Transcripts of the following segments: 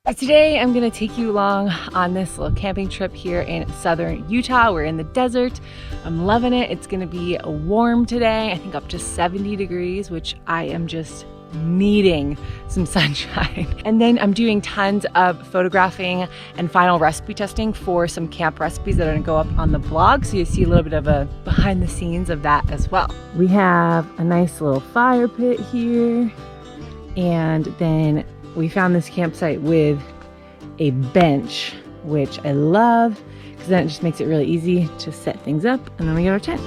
Today I'm gonna take you along on this little camping trip here in southern Utah. We're in the desert. I'm loving it. It's gonna be warm today, I think up to 70 degrees, which I am just needing some sunshine. And then I'm doing tons of photographing and final recipe testing for some camp recipes that are gonna go up on the blog, so you see a little bit of a behind the scenes of that as well. We have a nice little fire pit here, and then we found this campsite with a bench, which I love because then it just makes it really easy to set things up, and then we get our tent.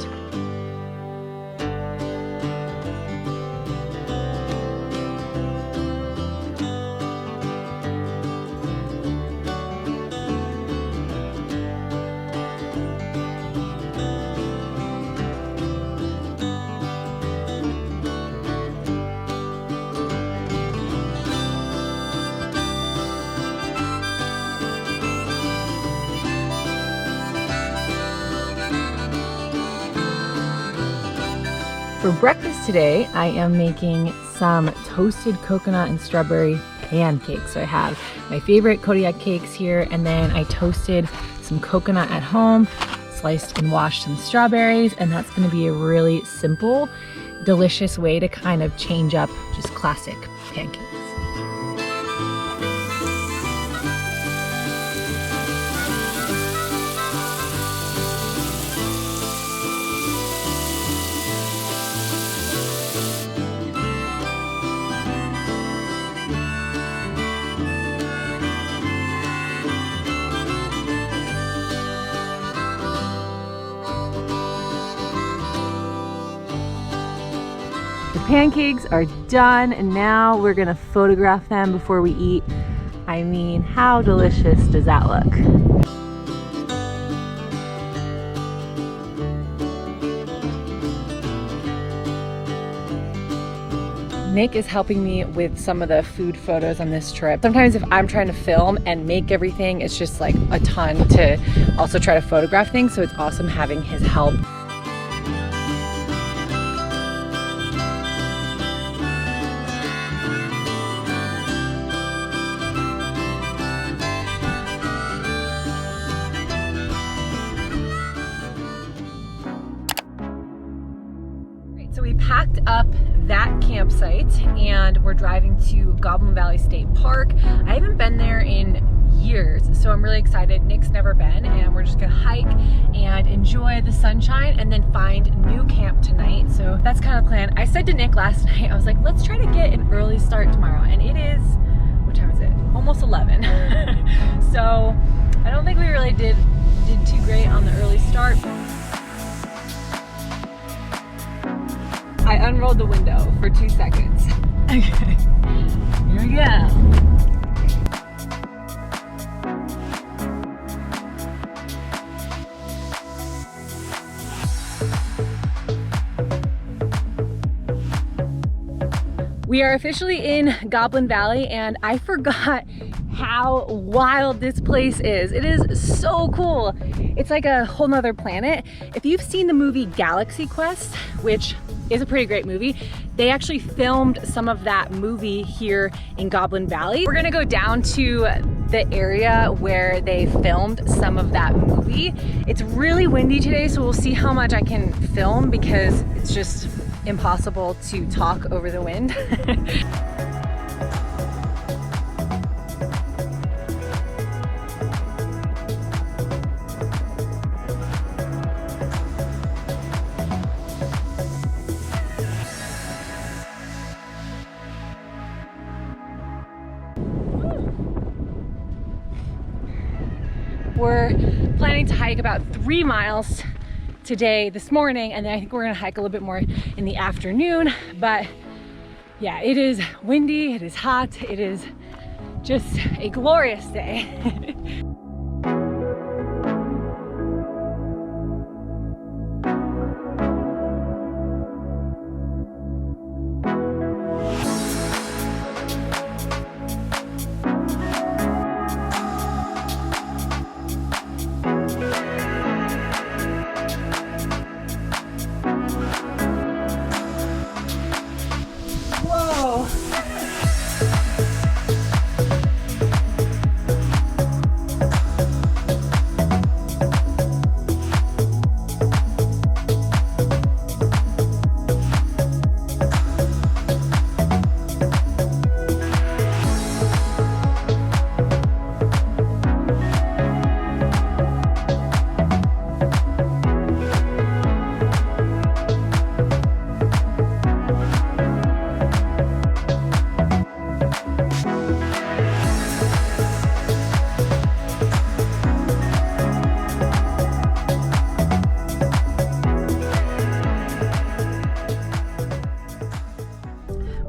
For breakfast today, I am making some toasted coconut and strawberry pancakes. So I have my favorite Kodiak cakes here, and then I toasted some coconut at home, sliced and washed some strawberries, and that's gonna be a really simple, delicious way to kind of change up just classic pancakes. The pancakes are done, and now we're gonna photograph them before we eat. I mean, how delicious does that look? Nick is helping me with some of the food photos on this trip. Sometimes if I'm trying to film and make everything, it's just like a ton to also try to photograph things, so it's awesome having his help. So we packed up that campsite and we're driving to Goblin Valley State Park. I haven't been there in years, so I'm really excited. Nick's never been, and we're just gonna hike and enjoy the sunshine and then find a new camp tonight. So that's kind of the plan. I said to Nick last night, I was like, let's try to get an early start tomorrow. And it is, what time is it? Almost 11. So I don't think we really did too great on the early start. I unrolled the window for 2 seconds. Okay, here we go. We are officially in Goblin Valley, and I forgot how wild this place is. It is so cool. It's like a whole nother planet. If you've seen the movie Galaxy Quest, which is a pretty great movie, they actually filmed some of that movie here in Goblin Valley. We're gonna go down to the area where they filmed some of that movie. It's really windy today, so we'll see how much I can film because it's just impossible to talk over the wind. We're planning to hike about 3 miles today, this morning, and then I think we're gonna hike a little bit more in the afternoon. But yeah, it is windy, it is hot, it is just a glorious day.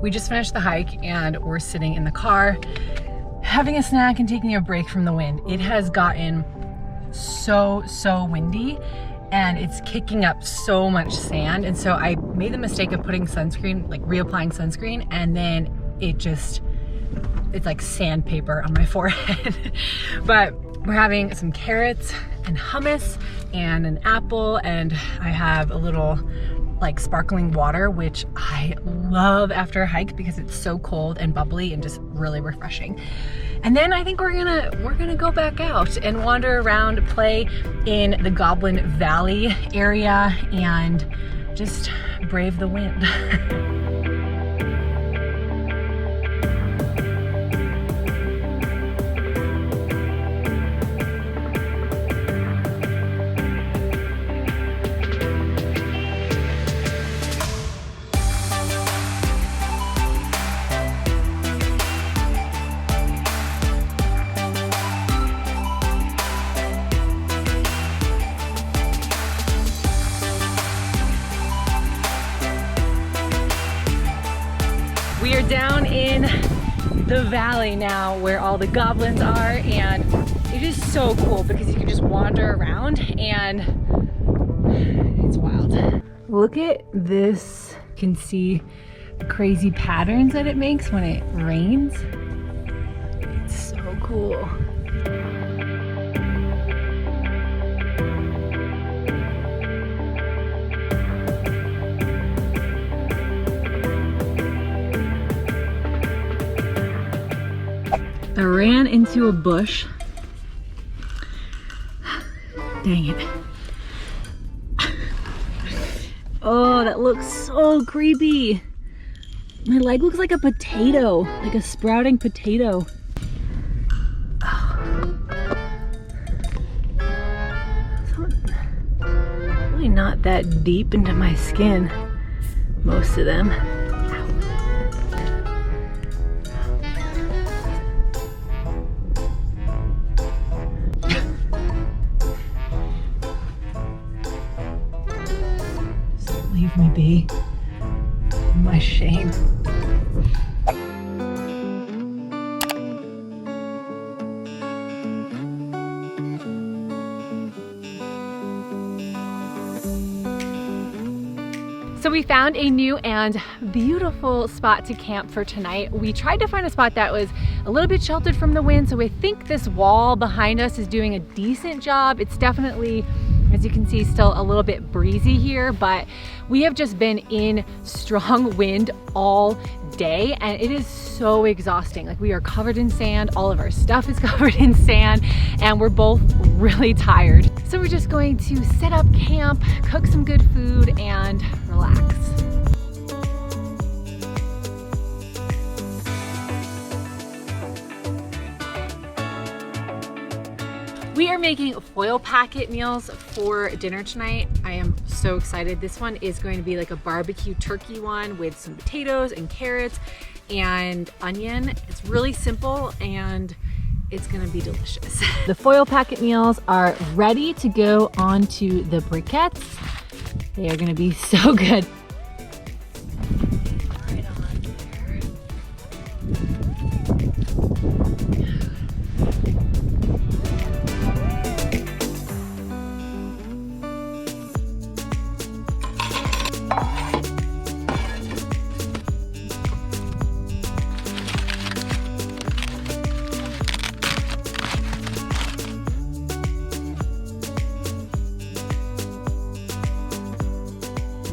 We just finished the hike and we're sitting in the car, having a snack and taking a break from the wind. It has gotten so windy and it's kicking up so much sand. And so I made the mistake of putting sunscreen, like reapplying sunscreen, and then it's like sandpaper on my forehead. But we're having some carrots and hummus and an apple, and I have a little like sparkling water, which I love after a hike because it's so cold and bubbly and just really refreshing. And then I think we're gonna go back out and wander around, play in the Goblin Valley area, and just brave the wind. We are down in the valley now where all the goblins are, and it is so cool because you can just wander around and it's wild. Look at this. You can see the crazy patterns that it makes when it rains. It's so cool. I ran into a bush. Dang it. Oh, that looks so creepy. My leg looks like a potato, like a sprouting potato. Oh. It's really not that deep into my skin, most of them. Leave me be. My shame. So we found a new and beautiful spot to camp for tonight. We tried to find a spot that was a little bit sheltered from the wind, so I think this wall behind us is doing a decent job. It's definitely, as you can see, still a little bit breezy here, but we have just been in strong wind all day and it is so exhausting. Like, we are covered in sand, all of our stuff is covered in sand, and we're both really tired. So we're just going to set up camp, cook some good food, and relax. We are making foil packet meals for dinner tonight. I am so excited. This one is going to be like a barbecue turkey one with some potatoes and carrots and onion. It's really simple and it's gonna be delicious. The foil packet meals are ready to go onto the briquettes. They are gonna be so good. Right on there.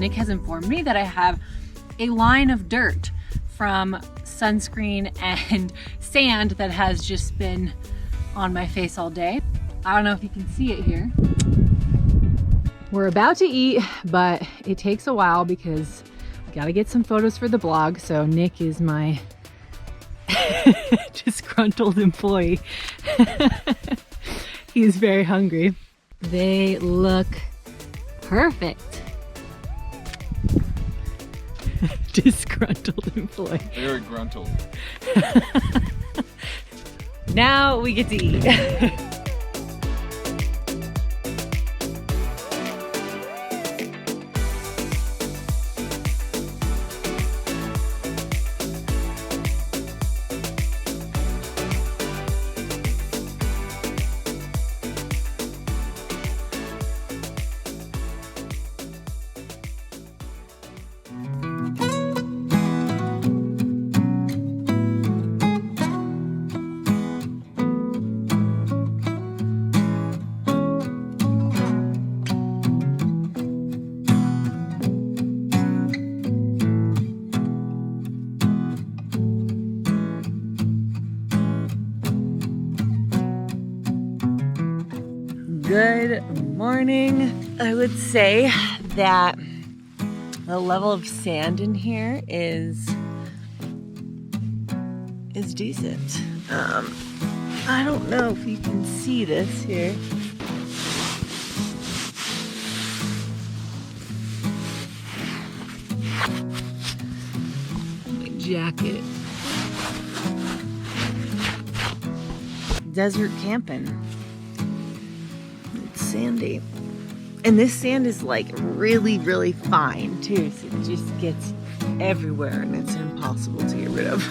Nick has informed me that I have a line of dirt from sunscreen and sand that has just been on my face all day. I don't know if you can see it here. We're about to eat, but it takes a while because we gotta get some photos for the blog. So Nick is my disgruntled employee. He's very hungry. They look perfect. Disgruntled employee. Very gruntled. Now we get to eat. Good morning. I would say that the level of sand in here is decent. I don't know if you can see this here. My jacket. Desert camping. It's sandy. And this sand is like really, really fine too. So it just gets everywhere and it's impossible to get rid of.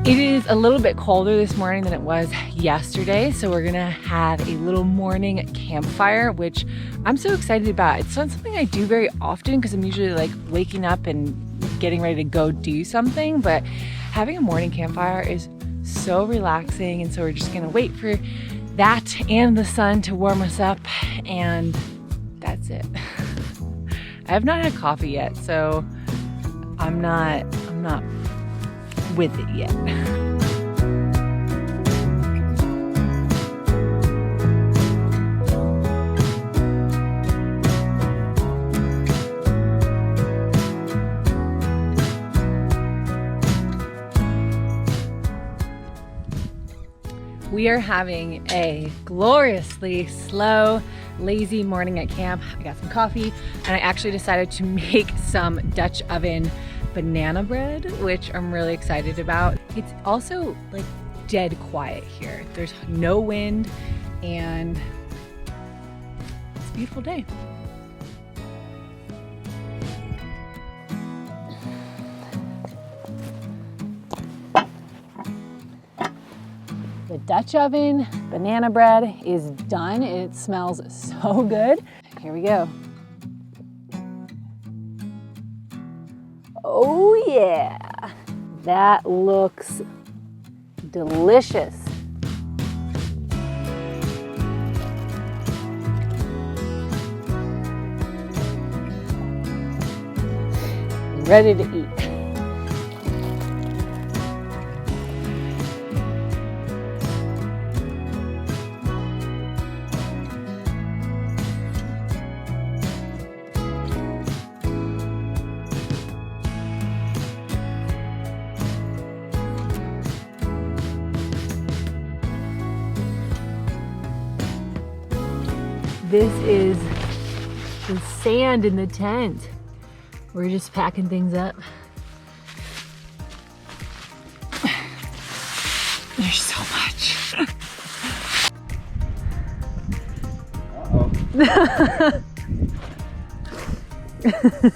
It is a little bit colder this morning than it was yesterday, so we're gonna have a little morning campfire, which I'm so excited about. It's not something I do very often because I'm usually like waking up and getting ready to go do something, but having a morning campfire is so relaxing, and so we're just gonna wait for that and the sun to warm us up, and that's it. I have not had coffee yet, so I'm not with it yet. We are having a gloriously slow, lazy morning at camp. I got some coffee and I actually decided to make some Dutch oven banana bread, which I'm really excited about. It's also like dead quiet here. There's no wind and it's a beautiful day. The Dutch oven banana bread is done. It smells so good. Here we go. Oh yeah, that looks delicious. Ready to eat. This is the sand in the tent. We're just packing things up. There's so much. Uh-oh.